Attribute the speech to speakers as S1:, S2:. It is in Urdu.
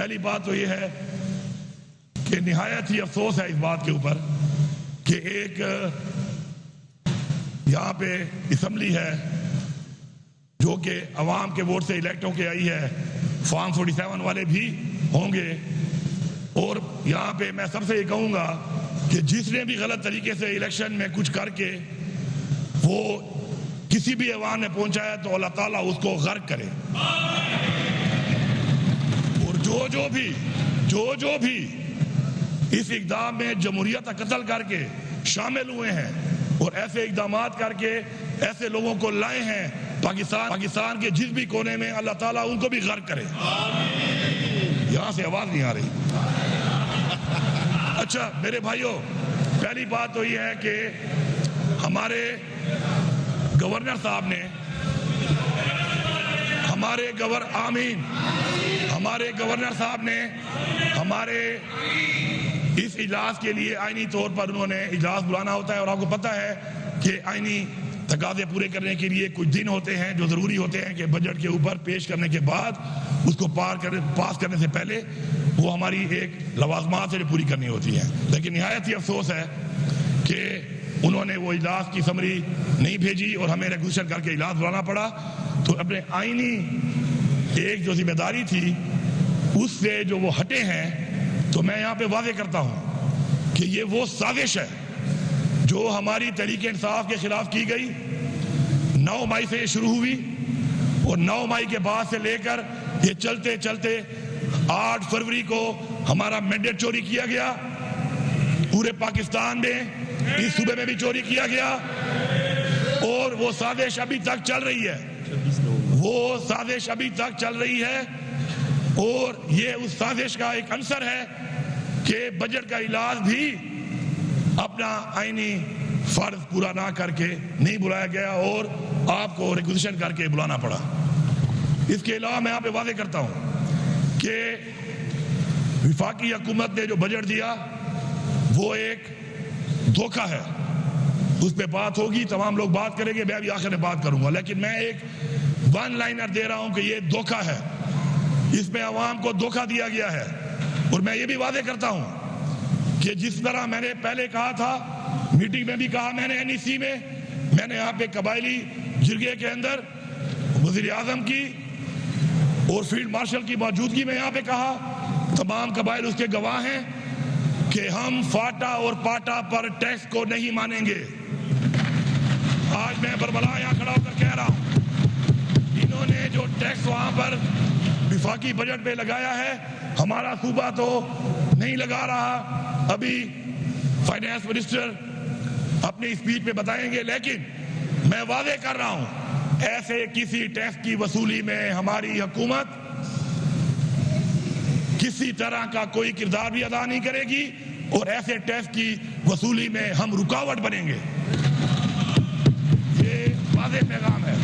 S1: پہلی بات تو یہ ہے کہ نہایت ہی افسوس ہے اس بات کے اوپر کہ ایک یہاں پہ اسمبلی ہے جو کہ عوام کے ووٹ سے الیکٹ ہو کے آئی ہے، فارم 47 والے بھی ہوں گے، اور یہاں پہ میں سب سے یہ کہوں گا کہ جس نے بھی غلط طریقے سے الیکشن میں کچھ کر کے وہ کسی بھی ایوان میں پہنچایا تو اللہ تعالیٰ اس کو غرق کرے، اور جو بھی اس اقدام میں جمہوریت کا قتل کر کے شامل ہوئے ہیں اور ایسے اقدامات کر کے ایسے لوگوں کو لائے ہیں پاکستان کے جس بھی کونے میں، اللہ تعالیٰ ان کو بھی غرق کرے۔ یہاں سے آواز نہیں آ رہی۔ اچھا میرے بھائیوں، پہلی بات تو یہ ہے کہ ہمارے گورنر صاحب نے ہمارے گورنر صاحب نے ہمارے اس اجلاس کے لیے آئینی طور پر انہوں نے اجلاس بلانا ہوتا ہے، اور آپ کو پتہ ہے کہ آئینی تقاضے پورے کرنے کے لیے کچھ دن ہوتے ہیں جو ضروری ہوتے ہیں کہ بجٹ کے اوپر پیش کرنے کے بعد اس کو پاس کرنے سے پہلے وہ ہماری ایک لوازمات سے پوری کرنی ہوتی ہیں۔ لیکن نہایت ہی افسوس ہے کہ انہوں نے وہ اجلاس کی سمری نہیں بھیجی اور ہمیں ریگولیشن کر کے اجلاس بلانا پڑا، تو اپنے آئینی ایک جو ذمہ داری تھی اس سے جو وہ ہٹے ہیں، تو میں یہاں پہ واضح کرتا ہوں کہ یہ وہ سازش ہے جو ہماری تحریک انصاف کے خلاف کی گئی۔ 9 مئی سے یہ شروع ہوئی اور 9 مئی کے بعد سے لے کر یہ چلتے 8 فروری کو ہمارا مینڈیٹ چوری کیا گیا، پورے پاکستان میں اس صوبے میں بھی چوری کیا گیا، اور وہ سازش ابھی تک چل رہی ہے، اور یہ اس سازش کا ایک عنصر ہے کہ بجٹ کا اجلاس بھی اپنا آئینی فرض پورا نہ کر کے نہیں بلایا گیا اور آپ کو ریگولیشن کر کے بلانا پڑا۔ اس کے علاوہ میں یہاں پہ واضح کرتا ہوں کہ وفاقی حکومت نے جو بجٹ دیا وہ ایک دھوکہ ہے، اس پہ بات ہوگی، تمام لوگ بات کریں گے، میں بھی آخر میں بات کروں گا، لیکن میں ایک ون لائنر دے رہا ہوں کہ یہ دھوکہ ہے، اس میں عوام کو دھوکہ دیا گیا ہے۔ اور میں یہ بھی واضح کرتا ہوں کہ جس طرح میں نے پہلے کہا تھا، میٹنگ میں بھی کہا میں نے NEC میں، میں نے یہاں پہ قبائلی جرگے کے اندر وزیر اعظم کی اور فیلڈ مارشل کی موجودگی میں یہاں پہ کہا، تمام قبائل اس کے گواہ ہیں کہ ہم فاٹا اور پاٹا پر ٹیکس کو نہیں مانیں گے۔ آج میں بربلا یہاں کھڑا ہو کر کہہ رہا ہوں، انہوں نے جو ٹیکس وہاں پر وفاقی بجٹ پہ لگایا ہے، ہمارا صوبہ تو نہیں لگا رہا، ابھی فائنانس منسٹر اپنی اسپیچ پہ بتائیں گے، لیکن میں واضح کر رہا ہوں ایسے کسی ٹیکس کی وصولی میں ہماری حکومت کسی طرح کا کوئی کردار بھی ادا نہیں کرے گی، اور ایسے ٹیکس کی وصولی میں ہم رکاوٹ بنیں گے۔ یہ واضح پیغام ہے۔